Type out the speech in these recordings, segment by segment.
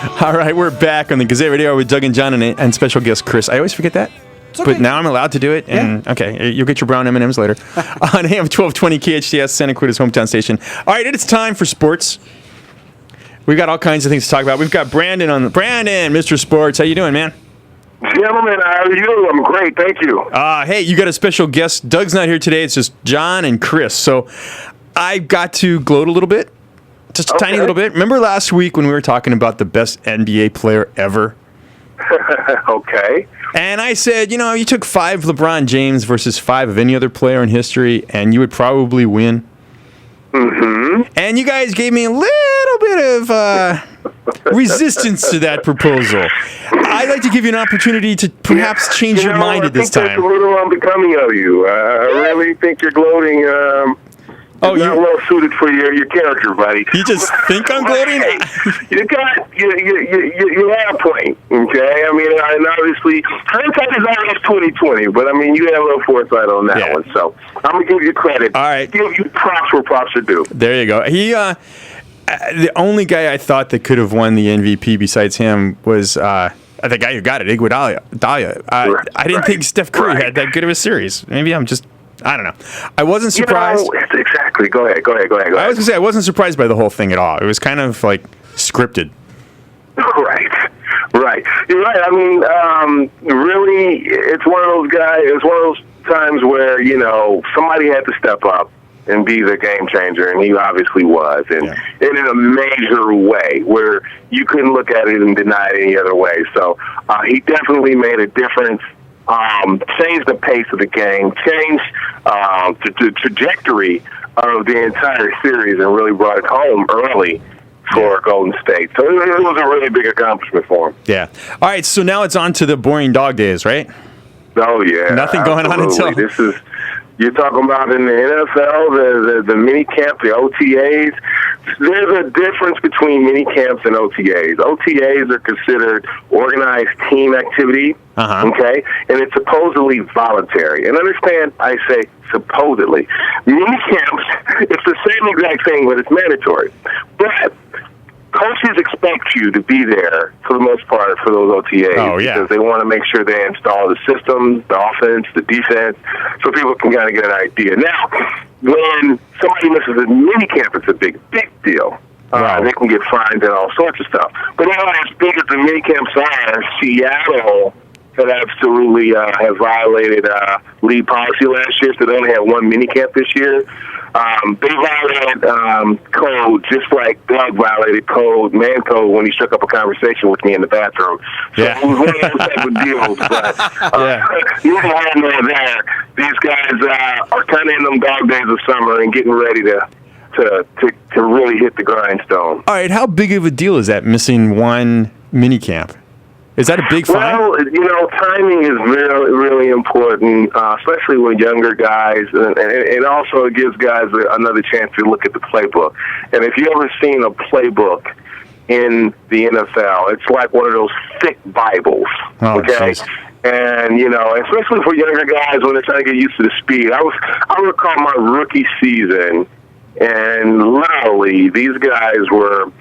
All right, we're back on the Gazette Radio Hour with Doug and John and special guest Chris. I always forget that. Okay. But now I'm allowed to do it, and okay, you'll get your brown M&Ms later. On AM-1220 KHTS, Santa Clarita's hometown station. All right, it's time for sports. We've got all kinds of things to talk about. We've got Brandon Mr. Sports. How you doing, man? Gentlemen, how are you? I'm great, thank you. Hey, you got a special guest. Doug's not here today. It's just John and Chris. So I got to gloat a little bit, just a tiny little bit. Remember last week when we were talking about the best NBA player ever? Okay. And I said, you took 5 LeBron James versus 5 of any other player in history, and you would probably win. Mm-hmm. And you guys gave me a little bit of resistance to that proposal. I'd like to give you an opportunity to perhaps change your mind at this time. I think that's a little unbecoming of you. I really think you're gloating. Not well suited for your character, buddy. You just think I'm gloating? You have a point, okay? I mean, and obviously, hindsight is always 20/20, but I mean, you have a little foresight on that one. So I'm gonna give you credit. All right, give you props where props are due. There you go. He, the only guy I thought that could have won the MVP besides him was the guy who got it, Iguodala. I didn't think Steph Curry had that good of a series. Maybe I don't know. I wasn't surprised. Exactly. Go ahead. I was going to say, I wasn't surprised by the whole thing at all. It was kind of like scripted. Right. You're right. I mean, really, it's one of those guys, it's one of those times where, somebody had to step up and be the game changer, and he obviously was, and in a major way where you couldn't look at it and deny it any other way. So he definitely made a difference. Changed the pace of the game, changed the trajectory of the entire series, and really brought it home early for Golden State. So it was a really big accomplishment for him. Yeah. All right, so now it's on to the boring dog days, right? Oh, yeah. Nothing going on until... You're talking about in the NFL, the mini camp, the OTAs. There's a difference between mini camps and OTAs. OTAs are considered organized team activity, okay? And it's supposedly voluntary. And understand, I say supposedly. Mini camps, it's the same exact thing, but it's mandatory. But coaches expect you to be there for the most part for those OTAs because they want to make sure they install the systems, the offense, the defense, so people can kind of get an idea. Now, when somebody misses a mini camp, it's a big deal. They can get fined and all sorts of stuff. But now, as big as the mini camps are, Seattle had absolutely have violated league policy last year, so they only had one mini camp this year. They violated code just like Doug violated man code when he struck up a conversation with me in the bathroom. So it was one of those type of deals. But neither here nor there, these guys are kind of in them dog days of summer and getting ready to really hit the grindstone. All right, how big of a deal is that, missing one mini camp? Is that a big fine? Well, timing is really, really important, especially with younger guys, and also it gives guys another chance to look at the playbook. And if you've ever seen a playbook in the NFL, it's like one of those thick Bibles, okay? Geez. And, especially for younger guys when they're trying to get used to the speed. I recall my rookie season, and literally these guys were,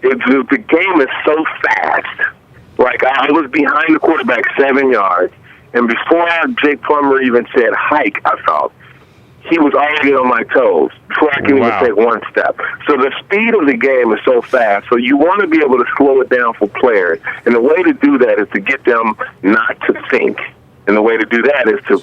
the game is so fast. Like, I was behind the quarterback 7 yards, and before Jake Plummer even said hike, I felt, he was already on my toes before I can even take one step. So the speed of the game is so fast, so you want to be able to slow it down for players. And the way to do that is to get them not to think. And the way to do that is to,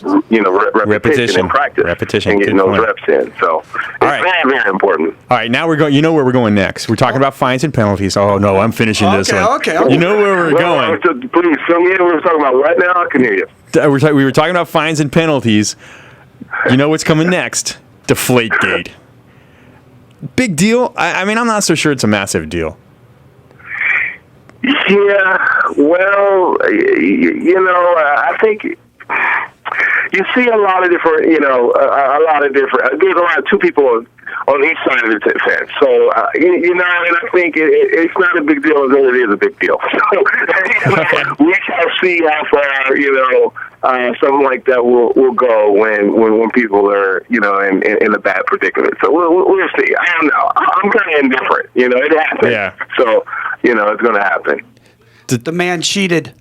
repetition and practice. And getting those reps in. So it's very, very important. All right, now we're going. You know where we're going next. We're talking about fines and penalties. Oh, no, I'm finishing this one. Okay. You know where we're going. Please, fill me in. We're talking about right now. I can hear you. We were talking about fines and penalties. You know what's coming next? Deflategate. Big deal? I mean, I'm not so sure it's a massive deal. Yeah, well, I think you see a lot of different, there's two people on each side of the fence. So, and I think it's not a big deal until it is a big deal. So, we shall see how far, something like that will go when people are, in a bad predicament. So we'll see. I don't know. I'm kind of indifferent. It happens. Yeah. So, it's going to happen. The man cheated.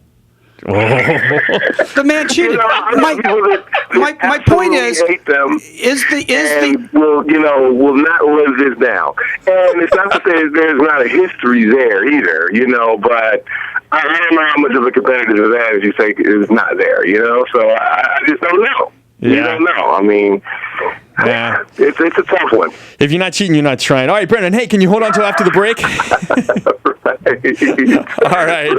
The man cheated. My point is, will not live this down. And it's not to say there's not a history there either, but I don't know how much of a competitive advantage you say is not there, So I just don't know. Yeah. You don't know. I mean, yeah. It's a tough one. If you're not cheating, you're not trying. All right, Brendan, hey, can you hold on till after the break? All right.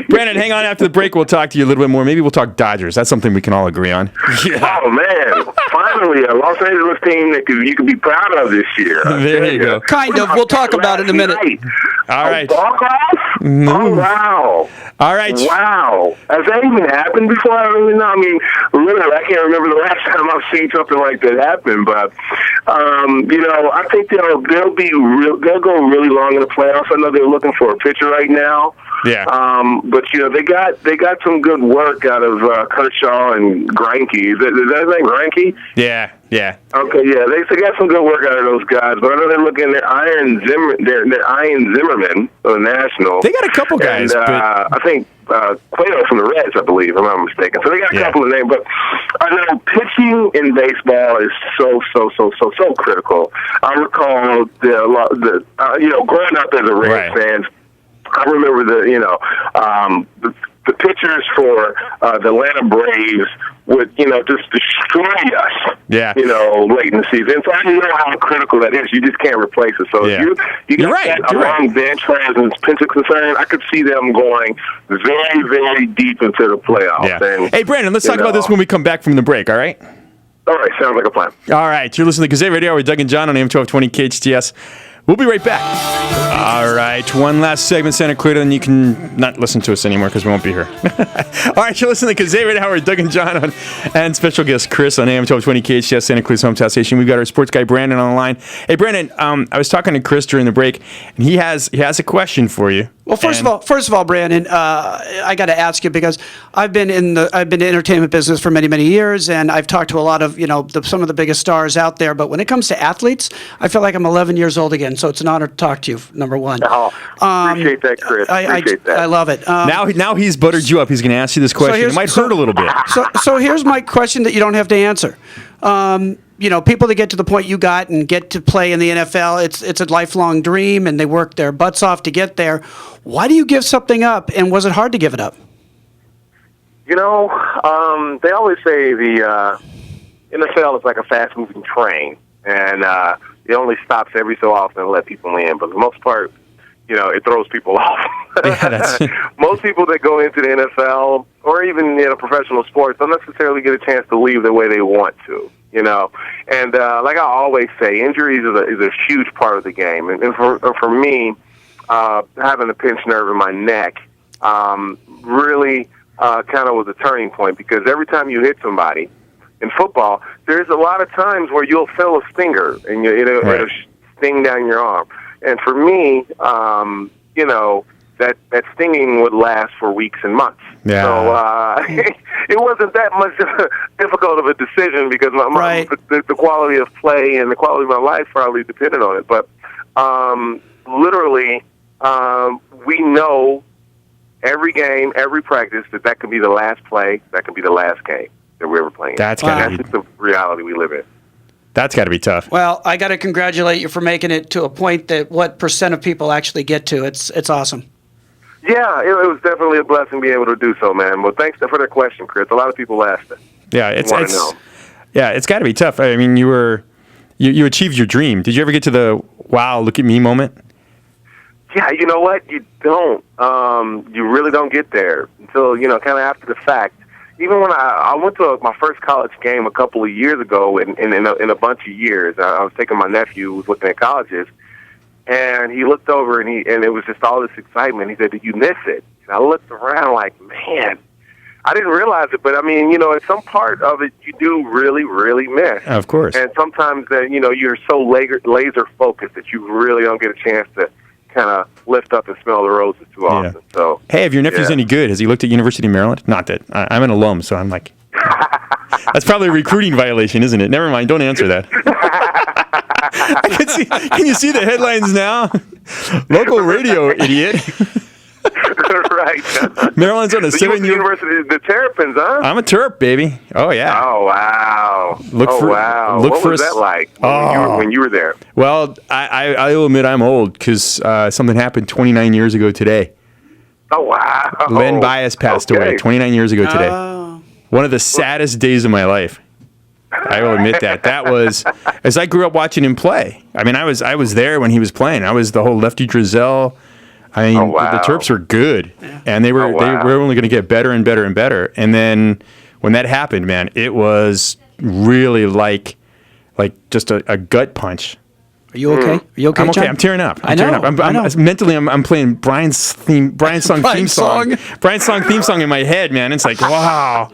Brandon, hang on after the break. We'll talk to you a little bit more. Maybe we'll talk Dodgers. That's something we can all agree on. Yeah. Oh, man. Finally, a Los Angeles team that you can be proud of this year. There you go. Kind of. We'll talk about it in a minute. All right. Walk-off? No. Oh, wow. All right. Wow. Has that even happened before? I don't even know. I mean, literally, I can't remember the last time I've seen something like that happen. But, I think they'll go really long in the playoffs. I know they're looking for a pitcher right now. Yeah. But they got some good work out of Kershaw and Greinke. Is that his name, Greinke? Yeah. Yeah. Okay. Yeah. They got some good work out of those guys. But I know they're looking at Iron Zimmerman of the National. They got a couple guys. And, I think Cueto from the Reds, I believe, if I'm not mistaken. So they got a couple of names. But I know pitching in baseball is so critical. I recall growing up as a Reds fan. I remember the pitchers for the Atlanta Braves would, just destroy us, late in the season. So I know how critical that is. You just can't replace it. So if you got that long bench as pitching concern, I could see them going very, very deep into the playoffs. Yeah. And, hey, Brandon, let's talk about this when we come back from the break, all right? All right, sounds like a plan. All right, you're listening to Gazette Radio Hour with Doug and John on AM-1220 KHTS. We'll be right back. All right, one last segment, Santa Clarita, and you can not listen to us anymore because we won't be here. All right, you're listening to Gazette Radio Hour with Doug and John and special guest Chris on AM-1220 KHTS, Santa Clarita's hometown station. We've got our sports guy Brandon on the line. Hey, Brandon, I was talking to Chris during the break, and he has a question for you. Well, first of all, Brandon, I got to ask you because I've been in the entertainment business for many, many years, and I've talked to a lot of some of the biggest stars out there. But when it comes to athletes, I feel like I'm 11 years old again. So it's an honor to talk to you. Number one. Oh, appreciate that, Chris. Appreciate that. I love it. Now he's buttered you up. He's going to ask you this question. It might hurt a little bit. So here's my question that you don't have to answer. People that get to the point you got and get to play in the NFL, it's a lifelong dream, and they work their butts off to get there. Why do you give something up, and was it hard to give it up? They always say the NFL is like a fast-moving train, and it only stops every so often to let people in. But for the most part, it throws people off. Most people that go into the NFL or even professional sports don't necessarily get a chance to leave the way they want to. And like I always say, injuries is a huge part of the game. And for me, having a pinched nerve in my neck really kind of was a turning point, because every time you hit somebody in football, there's a lot of times where you'll feel a stinger and it'll sting down your arm. And for me, that stinging would last for weeks and months. Yeah. So it wasn't that much difficult of a decision, because the quality of play and the quality of my life probably depended on it. But literally, we know every game, every practice, that could be the last play, that could be the last game that we're ever playing. That's just the reality we live in. That's got to be tough. Well, I got to congratulate you for making it to a point that what percent of people actually get to. It's awesome. Yeah, it was definitely a blessing being able to do so, man. Well, thanks for that question, Chris. A lot of people asked it. Yeah, it's got to be tough. I mean, you achieved your dream. Did you ever get to the wow, look at me moment? Yeah, you know what? You don't. You really don't get there until kind of after the fact. Even when I went to my first college game a couple of years ago, in a bunch of years, I was taking my nephew who was looking at colleges, and he looked over and it was just all this excitement. He said, "Did you miss it?" And I looked around like, man, I didn't realize it, but I mean, it's some part of it you do really, really miss. Of course. And sometimes you're so laser focused that you really don't get a chance to kind of lift up and smell the roses too often. Yeah. So, hey, if your nephew's any good, has he looked at University of Maryland? Not that I'm an alum, so I'm like, that's probably a recruiting violation, isn't it? Never mind. Don't answer that. I can see. Can you see the headlines now? Local radio, idiot. Right. Maryland's on a 7-year. University, the Terrapins, huh? I'm a Terp, baby. Oh yeah. Oh wow. Wow. What was that like when you were there? Well, I'll admit I'm old because something happened 29 years ago today. Oh wow. Len Bias passed away 29 years ago today. One of the saddest days of my life. I will admit that. That was, as I grew up watching him play. I mean, I was there when he was playing. I was the whole Lefty Drizel. I mean, the Terps were good, and they were only going to get better and better and better. And then when that happened, man, it was really like just a gut punch. Are you okay? Are you okay, I'm okay. John? I'm tearing up. I know. Mentally, I'm playing Brian's song theme song in my head, man. It's like, wow.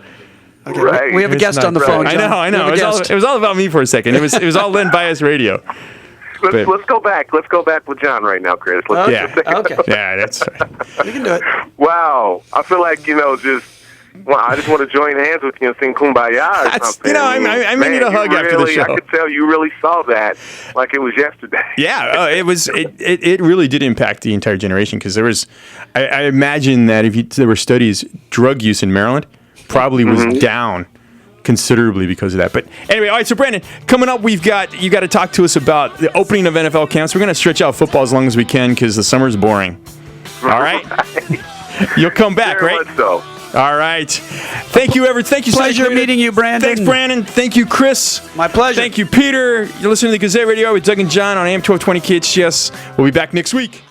Okay, right. We have a guest on the phone, John. I know. It was all about me for a second. It was all Len Bias radio. Let's go back. Let's go back with John right now, Chris. Okay. Yeah, that's right. We can do it. Wow. I feel like, I just want to join hands with you and sing Kumbaya or something. I may need a hug after the show. I could tell you really saw that like it was yesterday. Yeah, it really did impact the entire generation because there was, I imagine that there were studies, drug use in Maryland probably was down considerably because of that. But anyway, all right, so Brandon, coming up, you got to talk to us about the opening of NFL camps. We're going to stretch out football as long as we can because the summer's boring. All right? You'll come back, Very right? much so. All right. Thank you, Everett. Thank you so much. Pleasure meeting you, Brandon. Thanks, Brandon. Thank you, Chris. My pleasure. Thank you, Peter. You're listening to the Gazette Radio Hour with Doug and John on AM-1220 KHTS. We'll be back next week.